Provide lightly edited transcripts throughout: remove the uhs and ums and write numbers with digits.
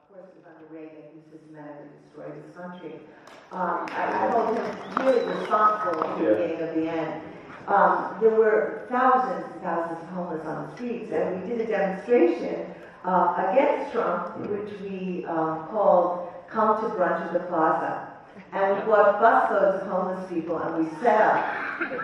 course, it was under Reagan, who systematically destroyed this country. I hold him really responsible at the beginning of the end. There were thousands and thousands of homeless on the streets, and we did a demonstration against Trump, which we called Come to Brunch at the Plaza. And we brought busloads of homeless people, and we set up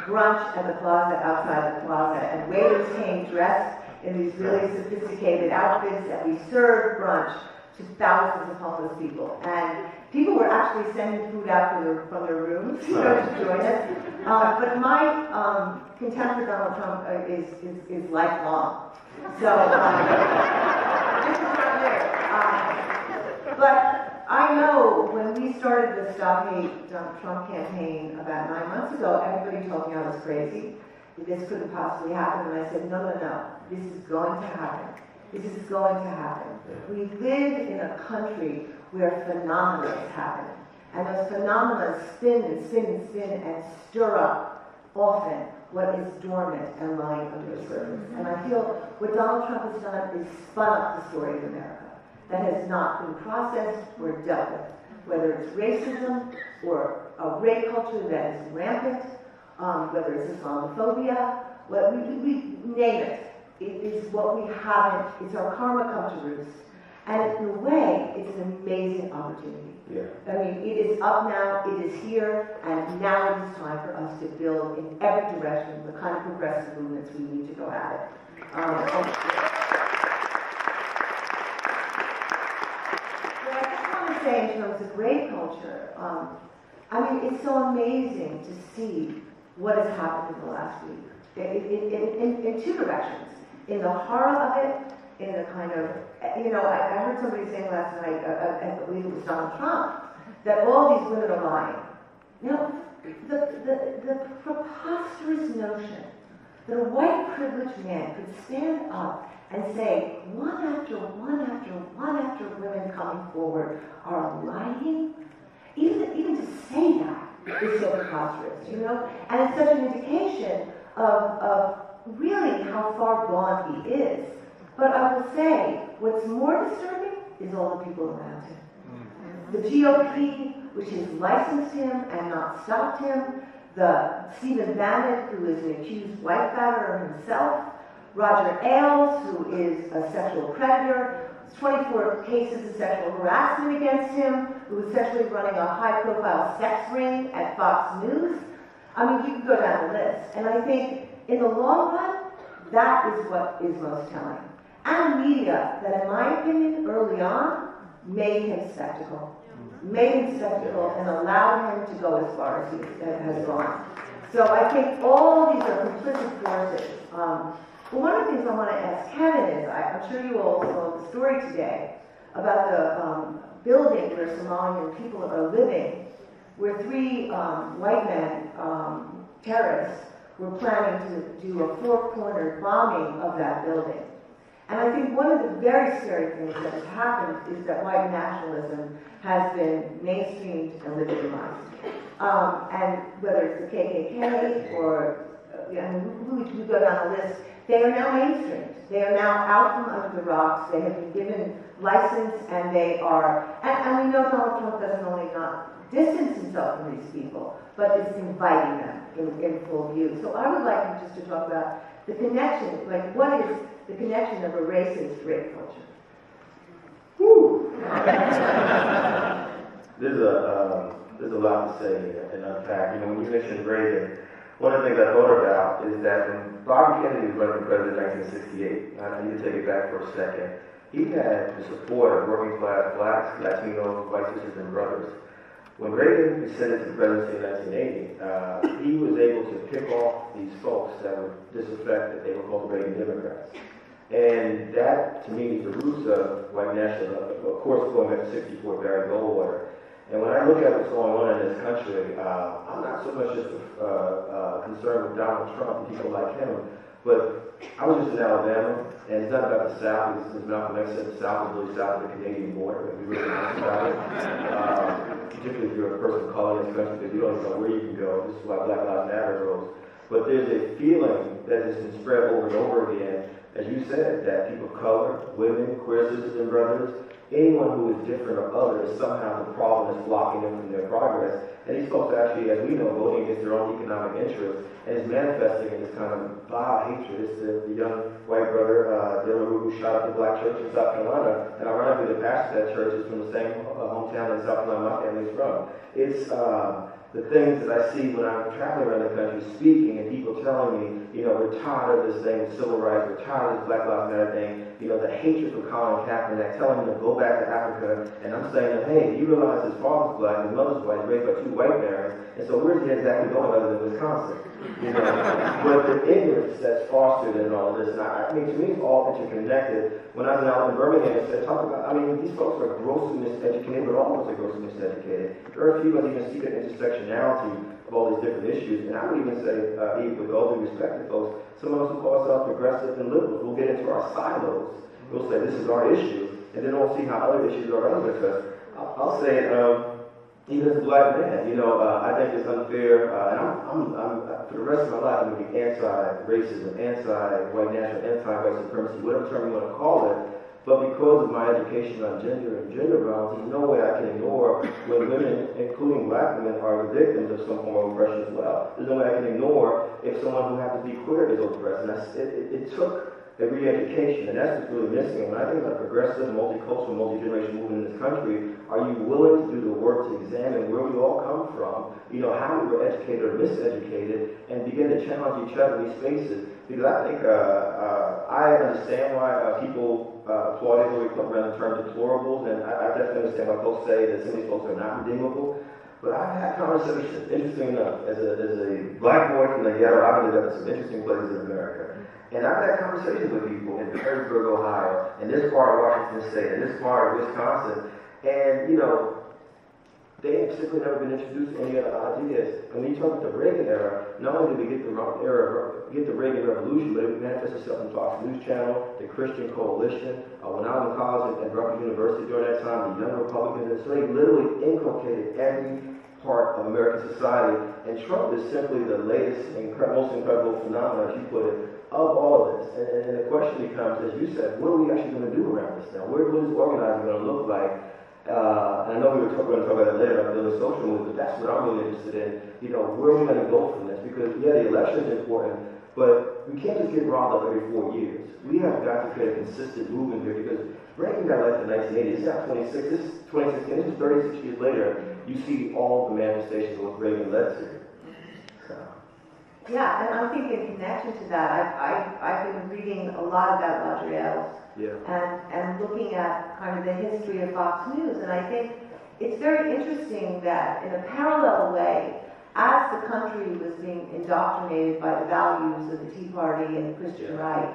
brunch at the plaza, outside the plaza, and waiters came dressed in these really sophisticated outfits, and we served brunch to thousands of homeless people. And people were actually sending food out from their rooms, to join us. But my contempt for Donald Trump is lifelong. So, this is not new. But I know when we started the Stop Hate Trump campaign about 9 months ago, everybody told me I was crazy, that this couldn't possibly happen. And I said, no, this is going to happen. This is going to happen. We live in a country where phenomena happen. And those phenomena spin and spin and spin and stir up often what is dormant and lying under the surface. And I feel what Donald Trump has done is spun up the story of America that has not been processed or dealt with, whether it's racism or a rape culture that is rampant, whether it's Islamophobia, we name it. It is what we haven't, it's our karma come to roost. And in a way, it's an amazing opportunity. Yeah. I mean, it is up now, it is here, and now it is time for us to build in every direction the kind of progressive movements we need to go at it. What I just want to say in terms of rape culture, I mean, it's so amazing to see what has happened in the last week. In two directions. In the horror of it, in the kind of, I heard somebody saying last night, I believe it was Donald Trump, that all these women are lying. The preposterous notion that a white privileged man could stand up and say, one after women coming forward are lying, even to say that is so preposterous, And it's such an indication of really how far gone he is. But I will say, what's more disturbing is all the people around him. The GOP, which has licensed him and not stopped him, the Stephen Bannon, who is an accused wife batterer himself, Roger Ailes, who is a sexual predator, 24 cases of sexual harassment against him, who was sexually running a high-profile sex ring at Fox News. I mean, you can go down the list. And I think, in the long run, that is what is most telling. And a media that, in my opinion, early on, made him spectacle. And allowed him to go as far as he has gone. So I think all these are complicit forces. But one of the things I want to ask Kevin is, I'm sure you all saw the story today about the building where Somalian people are living, where three white men, terrorists, were planning to do a four-cornered bombing of that building. And I think one of the very scary things that has happened is that white nationalism has been mainstreamed and legitimized. And whether it's the KKK or, we go down the list, they are now mainstreamed. They are now out from under the rocks. They have been given license, and they are, and we know Donald Trump doesn't only not distance himself from these people, but is inviting them in full view. So I would like him just to talk about the connection, like what is the connection of a racist rape culture? Woo! There's a lot to say and unpack. When you mentioned Reagan, one of the things I thought about is that when Bobby Kennedy was running for president in 1968, I need to take it back for a second, he had the support of working class blacks, Latinos, white sisters, and brothers. When Reagan ascended to the presidency in 1980, he was able to pick off these folks that were disaffected. They were called Reagan Democrats. And that, to me, is the roots of white nationalism, of course, going back to 64, Barry Goldwater. And when I look at what's going on in this country, I'm not so much just concerned with Donald Trump and people like him, but I was just in Alabama, and it's not about the South. It's Malcolm X said the South is really south of the Canadian border, if we really think about it. Particularly if you're a person of color in this country, because you don't know where you can go. This is why Black Lives Matter rose. But there's a feeling that has been spread over and over again, as you said, that people of color, women, queer sisters and brothers, anyone who is different or other is somehow the problem that's blocking them from their progress. And these folks are actually, as we know, voting against their own economic interests, and it's manifesting in this kind of vile hatred. It's the young white brother, Dylan, who shot up the black church in South Carolina, and ironically, the pastor of that church is from the same hometown in South Carolina my family's from. It's the things that I see when I'm traveling around the country speaking, and people telling me, we're tired of this thing with civil rights, we're tired of this Black Lives Matter thing, the hatred for Colin Kaepernick, telling him to go back to Africa, and I'm saying, hey, you realize his father's black, his mother's white, raised by 2 white parents, and so where's he exactly going other than Wisconsin? But the ignorance that's fostered in all of this, and I mean, to me, it's all interconnected. When I was out in Birmingham, these folks are grossly miseducated, but all of us are grossly miseducated. There are a few that even see the intersectionality of all these different issues, and I would even say, even with all due respect to folks, some of us who call ourselves progressive and liberals, we'll get into our silos. We'll say, this is our issue, and then we'll see how other issues are relevant to us. I'll say it, even as a black man, I think it's unfair, and I'm for the rest of my life, I'm going to be anti-racism, anti-white nationalism, anti-white supremacy, whatever term you want to call it. But because of my education on gender and gender violence, there's no way I can ignore when women, including black women, are the victims of some form of oppression as well. There's no way I can ignore if someone who happens to be queer is oppressed. And it took a re-education, and that's what's really missing. When I think about a progressive, multicultural, multi-generation movement in this country, are you willing to do the work to examine where we all come from, how we were educated or miseducated, and begin to challenge each other in these spaces? Because I think I understand why people applaud Hillary Clinton around the term deplorables, and I definitely understand why folks say that some of these folks are not redeemable. But I've had conversations, interesting enough, as a black boy from the ghetto, I've ended up in some interesting places in America. And I've had conversations with people in Perrysburg, Ohio, in this part of Washington State, in this part of Wisconsin, and they have simply never been introduced to any other ideas. And when you talk about the Reagan era, not only did we get the Reagan Revolution, but it manifested itself in Fox News Channel, the Christian Coalition. When I was in college at Rutgers University during that time, the Young Republicans, and so they literally inculcated every part of American society. And Trump is simply the latest and most incredible phenomenon, as you put it, of all of this. And the question becomes, as you said, what are we actually going to do around this now? What is organizing going to look like? And I know we're going to talk about that later about building social movement, but that's what I'm really interested in. Where are we going to go from this? Because, the election is important, but we can't just get robbed up every 4 years. We have got to create a consistent movement here, because Reagan got elected in 1980. It's now 26. This is 2016. This is 36 years later. You see all the manifestations of what Reagan led to. So. Yeah, and I think in connection to that, I've been reading a lot about Lauderdale's. Yeah. And looking at kind of the history of Fox News, and I think it's very interesting that in a parallel way, as the country was being indoctrinated by the values of the Tea Party and the Christian right,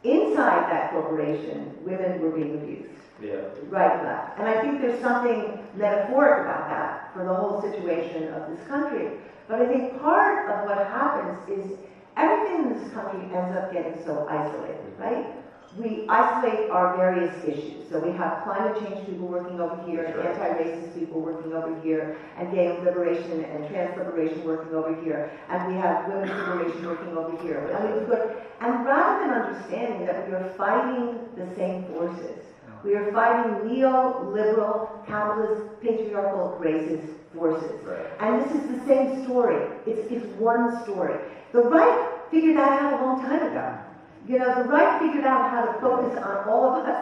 inside that corporation, women were being abused. Yeah. Right and left. And I think there's something metaphoric about that for the whole situation of this country. But I think part of what happens is everything in this country ends up getting so isolated, right? We isolate our various issues. So we have climate change people working over here, and anti-racist people working over here, and gay liberation and trans liberation working over here, and we have women's liberation working over here. And rather than understanding that we are fighting the same forces, we are fighting neoliberal, capitalist, patriarchal, racist forces. Right. And this is the same story. It's one story. The right figured that out a long time ago. The right figured out how to focus on all of us